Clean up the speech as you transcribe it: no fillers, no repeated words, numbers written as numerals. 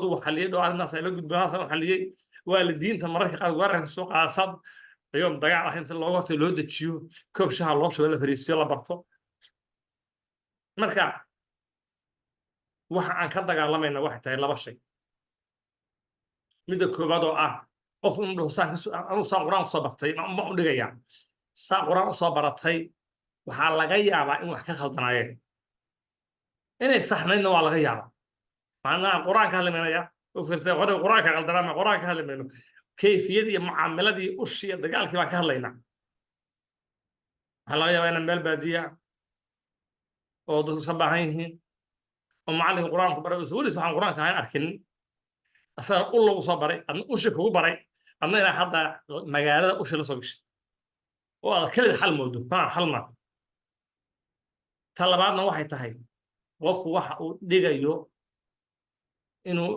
دو حليه دو على الناس اللي قد بناس حليه والدين تمرك قاد ورن سوق عصب يوم ضيع انت لو وقت لو دجيو كوب شها لو شو la fariisiyo la barto marka waxa aan ka dagaalamayna wax tahay laba shay midda koobaad oo ah qof uu dhaho saan quraan soo bartay ma u dhigaya saan quraan soo baratay waxa laga yaabaa in wax ka khaldanaayeen inay saxnaydna waa laga yaabaa macnaha quraanka hadlaynaya oo fiirsay quraanka qaldanaa quraanka hadlaynayno kayfiyadii mucaamaladii ushiya dagaalkii baan ka hadlaynaa waxa laga yaabaa in meel baadiya oo dadku ka baahan yihiin oo macallinka quraanka baray weliis waxaan quraanka ahayn arkin asaga u lagu soo baray adna ushi kugu baray adna inaa hadda magaalada ushi la soo gashay oo aad kelid xal moodo xal ma ta labaadna waxay tahay qofku waxa uu dhigayo inuu